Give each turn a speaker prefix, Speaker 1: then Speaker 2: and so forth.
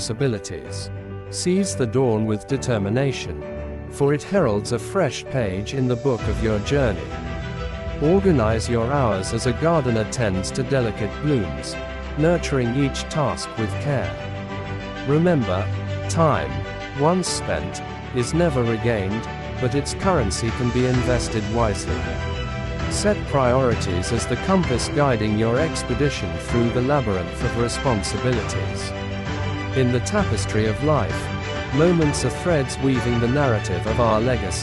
Speaker 1: possibilities. Seize the dawn with determination, for it heralds a fresh page in the book of your journey. Organize your hours as a gardener tends to delicate blooms, nurturing each task with care. Remember, time, once spent, is never regained, but its currency can be invested wisely. Set priorities as the compass guiding your expedition through the labyrinth of responsibilities. In the tapestry of life, moments are threads weaving the narrative of our legacy.